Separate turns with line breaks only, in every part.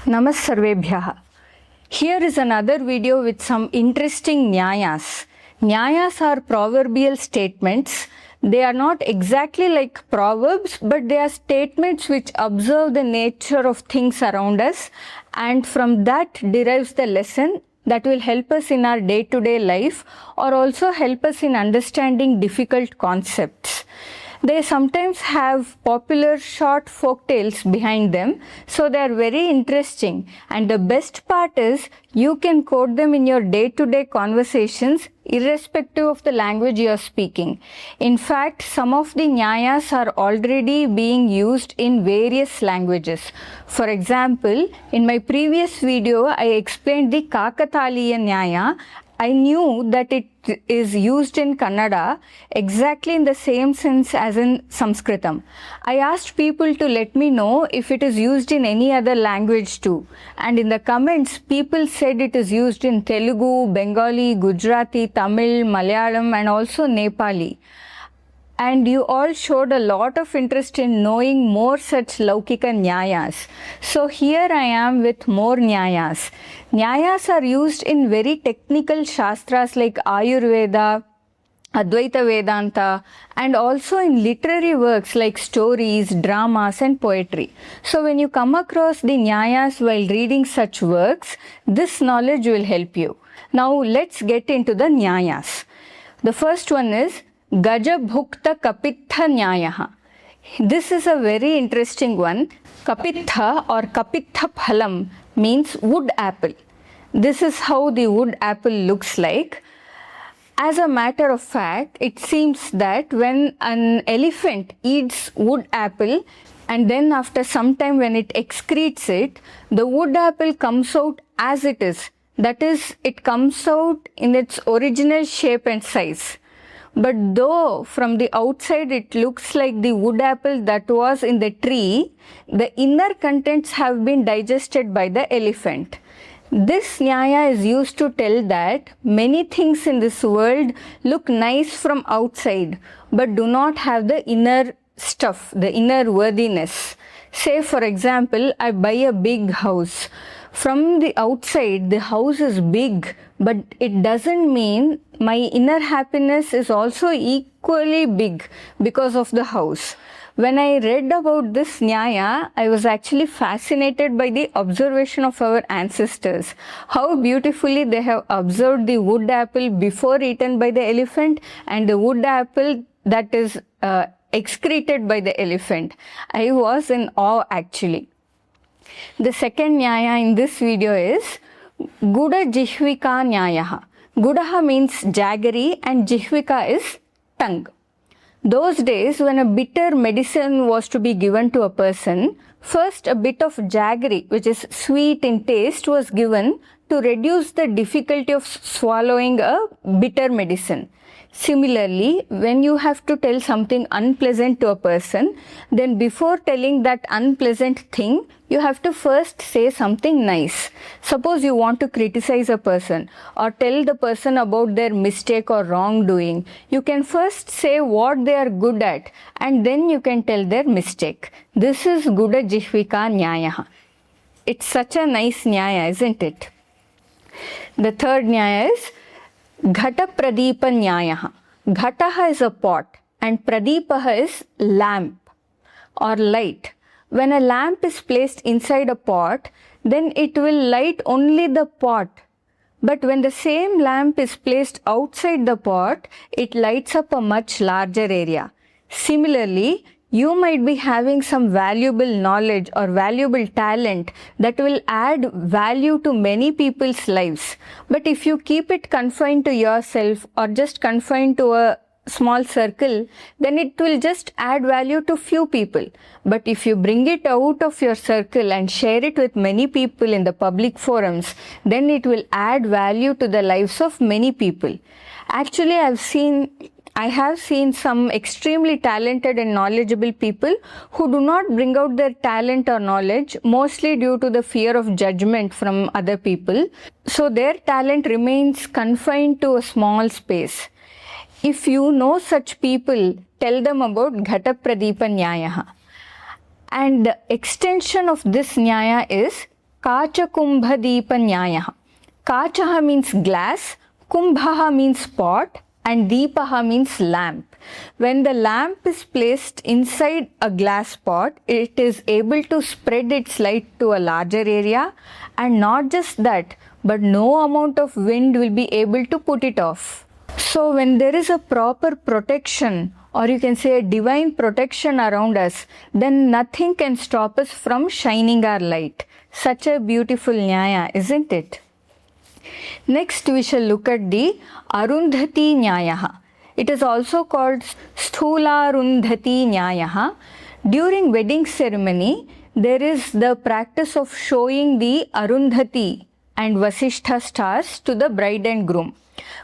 Namassarvebhyaha. Here is another video with some interesting Nyayas. Nyayas are proverbial statements. They are not exactly like proverbs, but they are statements which observe the nature of things around us, and from that derives the lesson that will help us in our day-to-day life or also help us in understanding difficult concepts. They sometimes have popular short folk tales behind them, so they are very interesting, and the best part is you can quote them in your day-to-day conversations irrespective of the language you are speaking. In fact, some of the Nyayas are already being used in various languages. For example, in my previous video I explained the Kakataliya Nyaya. I knew that it is used in Kannada exactly in the same sense as in Sanskritam. I asked people to let me know if it is used in any other language too. And in the comments, people said it is used in Telugu, Bengali, Gujarati, Tamil, Malayalam and also Nepali. And you all showed a lot of interest in knowing more such Laukika Nyayas. So here I am with more Nyayas. Nyayas are used in very technical Shastras like Ayurveda, Advaita Vedanta, and also in literary works like stories, dramas and poetry. So when you come across the Nyayas while reading such works, this knowledge will help you. Now let's get into the Nyayas. The first one is Gaja Bhukta Kapitha Nyayaha. This is a very interesting one. Kapitha or Kapitha Phalam means wood apple. This is how the wood apple looks like. As a matter of fact, it seems that when an elephant eats wood apple and then after some time when it excretes it, the wood apple comes out as it is. That is, it comes out in its original shape and size. But though from the outside it looks like the wood apple that was in the tree, the inner contents have been digested by the elephant. This Nyaya is used to tell that many things in this world look nice from outside but do not have the inner stuff, the inner worthiness. Say for example, I buy a big house. From the outside, the house is big, but it doesn't mean my inner happiness is also equally big because of the house. When I read about this Nyaya, I was actually fascinated by the observation of our ancestors. How beautifully they have observed the wood apple before eaten by the elephant and the wood apple that is excreted by the elephant. I was in awe actually. The second Nyaya in this video is Guda Jihvika Nyayaha. Gudaha means jaggery and Jihvika is tongue. Those days when a bitter medicine was to be given to a person, first a bit of jaggery, which is sweet in taste, was given to reduce the difficulty of swallowing a bitter medicine. Similarly, when you have to tell something unpleasant to a person, then before telling that unpleasant thing, you have to first say something nice. Suppose you want to criticize a person or tell the person about their mistake or wrongdoing, you can first say what they are good at and then you can tell their mistake. This is Guda Jihvika Nyayaha. It's such a nice Nyaya, isn't it? The third Nyaya is Ghata Pradipa Nyayaha. Ghataha is a pot and Pradipaha is lamp or light. When a lamp is placed inside a pot, then it will light only the pot. But when the same lamp is placed outside the pot, it lights up a much larger area. Similarly, you might be having some valuable knowledge or valuable talent that will add value to many people's lives. But if you keep it confined to yourself or just confined to a small circle, then it will just add value to few people. But if you bring it out of your circle and share it with many people in the public forums, then it will add value to the lives of many people. Actually, I have seen some extremely talented and knowledgeable people who do not bring out their talent or knowledge, mostly due to the fear of judgment from other people. So their talent remains confined to a small space. If you know such people, tell them about Ghata Pradipa Nyayaha. And the extension of this Nyaya is Kacha Kumbha Deepa Nyayaha. Kachaha means glass, Kumbhaha means pot, and Deepaha means lamp. When the lamp is placed inside a glass pot, it is able to spread its light to a larger area, and not just that, but no amount of wind will be able to put it off. So when there is a proper protection, or you can say a divine protection around us, then nothing can stop us from shining our light. Such a beautiful Nyaya, isn't it? Next we shall look at the Arundhati Nyayaha. It is also called Sthula Arundhati Nyayaha. During wedding ceremony, there is the practice of showing the Arundhati and Vasishtha stars to the bride and groom.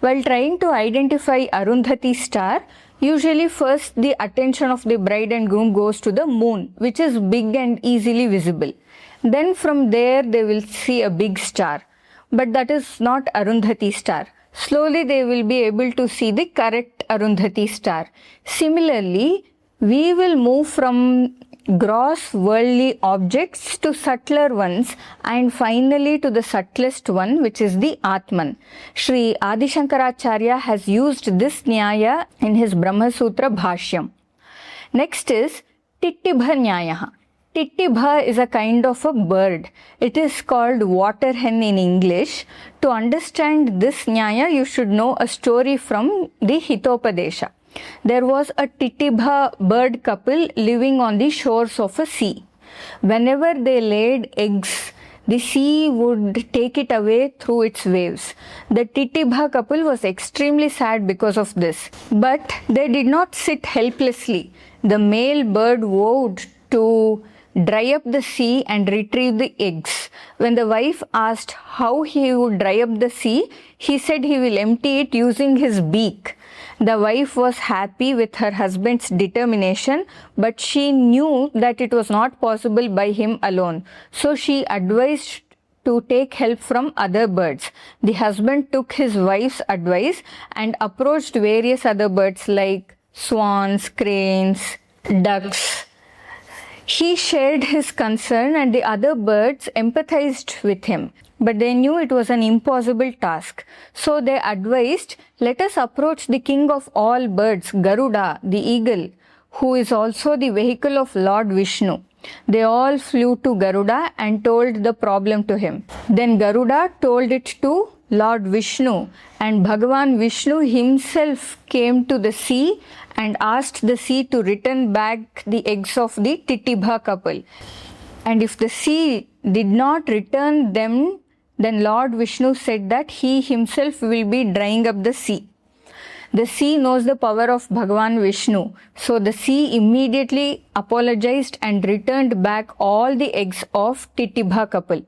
While trying to identify Arundhati star, usually first the attention of the bride and groom goes to the moon, which is big and easily visible. Then from there they will see a big star. But that is not Arundhati star. Slowly they will be able to see the correct Arundhati star. Similarly, we will move from gross worldly objects to subtler ones and finally to the subtlest one, which is the Atman. Sri Adi Shankaracharya has used this Nyaya in his Brahma Sutra Bhashyam. Next is Tittibha Nyayaha. Tittibha is a kind of a bird. It is called water hen in English. To understand this Nyaya, you should know a story from the Hitopadesha. There was a Tittibha bird couple living on the shores of a sea. Whenever they laid eggs, the sea would take it away through its waves. The Tittibha couple was extremely sad because of this. But they did not sit helplessly. The male bird vowed to dry up the sea and retrieve the eggs. When the wife asked how he would dry up the sea, he said he will empty it using his beak. The wife was happy with her husband's determination, but she knew that it was not possible by him alone. So she advised to take help from other birds. The husband took his wife's advice and approached various other birds like swans, cranes, ducks. He shared his concern and the other birds empathized with him, but they knew it was an impossible task. So they advised, let us approach the king of all birds, Garuda, the eagle, who is also the vehicle of Lord Vishnu. They all flew to Garuda and told the problem to him. Then Garuda told it to Lord Vishnu, and Bhagavan Vishnu himself came to the sea and asked the sea to return back the eggs of the Tittibha couple. And if the sea did not return them, then Lord Vishnu said that he himself will be drying up the sea. The sea knows the power of Bhagavan Vishnu. So the sea immediately apologized and returned back all the eggs of Tittibha couple.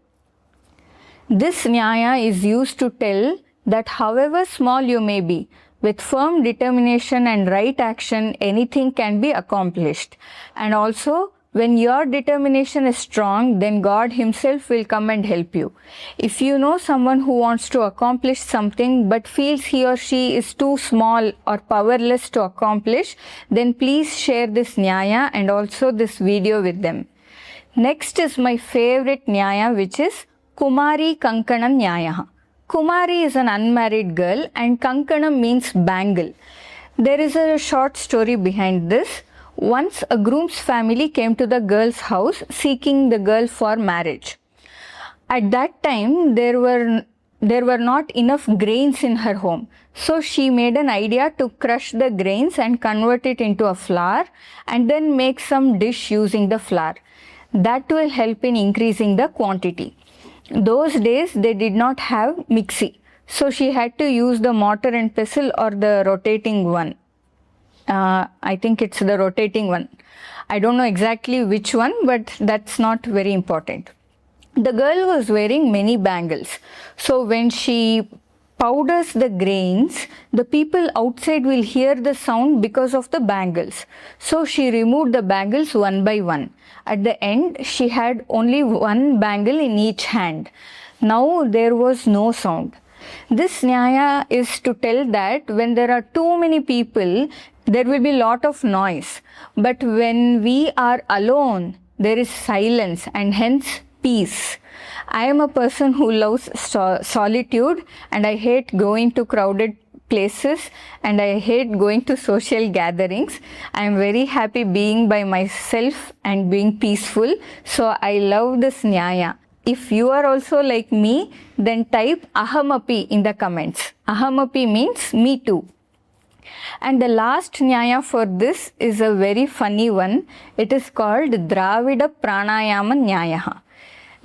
This Nyaya is used to tell that however small you may be, with firm determination and right action, anything can be accomplished. And also, when your determination is strong, then God himself will come and help you. If you know someone who wants to accomplish something but feels he or she is too small or powerless to accomplish, then please share this Nyaya and also this video with them. Next is my favorite Nyaya, which is Kumari Kankanam Nyayaha. Kumari is an unmarried girl and Kankanam means bangle. There is a short story behind this. Once a groom's family came to the girl's house seeking the girl for marriage. At that time, there were not enough grains in her home. So she made an idea to crush the grains and convert it into a flour and then make some dish using the flour. That will help in increasing the quantity. Those days they did not have mixie. So she had to use the mortar and pestle or the rotating one. I think it's the rotating one. I don't know exactly which one, but that's not very important. The girl was wearing many bangles. So when she powders the grains, the people outside will hear the sound because of the bangles. So she removed the bangles one by one. At the end, she had only one bangle in each hand. Now there was no sound. This Nyaya is to tell that when there are too many people, there will be a lot of noise. But when we are alone, there is silence and hence peace. I am a person who loves solitude, and I hate going to crowded places, and I hate going to social gatherings. I am very happy being by myself and being peaceful. So I love this Nyaya. If you are also like me, then type ahamapi in the comments. Ahamapi means me too. And the last Nyaya for this is a very funny one. It is called Dravida Pranayama Nyaya.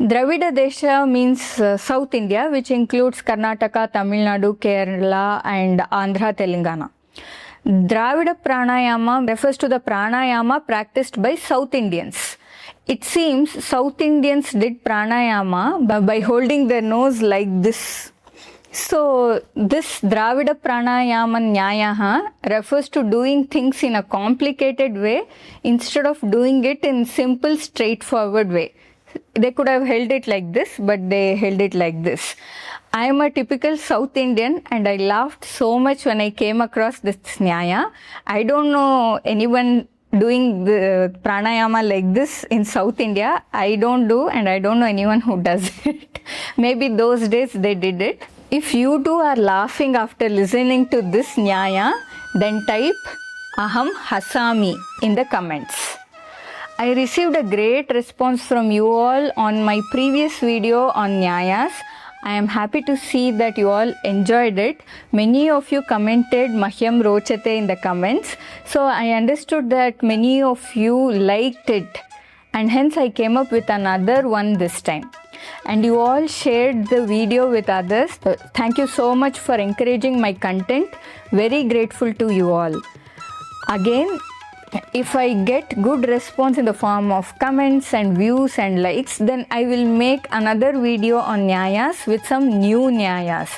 Dravida Desha means South India, which includes Karnataka, Tamil Nadu, Kerala and Andhra, Telangana. Dravida Pranayama refers to the pranayama practiced by South Indians. It seems South Indians did pranayama by holding their nose like this. So this Dravida Pranayama Nyaya refers to doing things in a complicated way instead of doing it in simple, straightforward way. They could have held it like this, but they held it like this. I am a typical South Indian and I laughed so much when I came across this Nyaya. I don't know anyone doing the pranayama like this in South India. I don't do, and I don't know anyone who does it. Maybe those days they did it. If you too are laughing after listening to this Nyaya, then type Aham Hasami in the comments. I received a great response from you all on my previous video on Nyayas. I am happy to see that you all enjoyed it. Many of you commented Mahyam Rochate in the comments. So I understood that many of you liked it, and hence I came up with another one this time. And you all shared the video with others. Thank you so much for encouraging my content. Very grateful to you all. Again, if I get good response in the form of comments and views and likes, then I will make another video on Nyayas with some new Nyayas.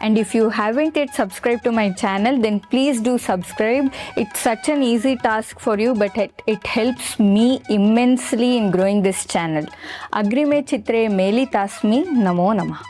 And if you haven't yet subscribed to my channel, then please do subscribe. It's such an easy task for you, but it helps me immensely in growing this channel. Agrime Chitre Meli Tasmi Namo Namah.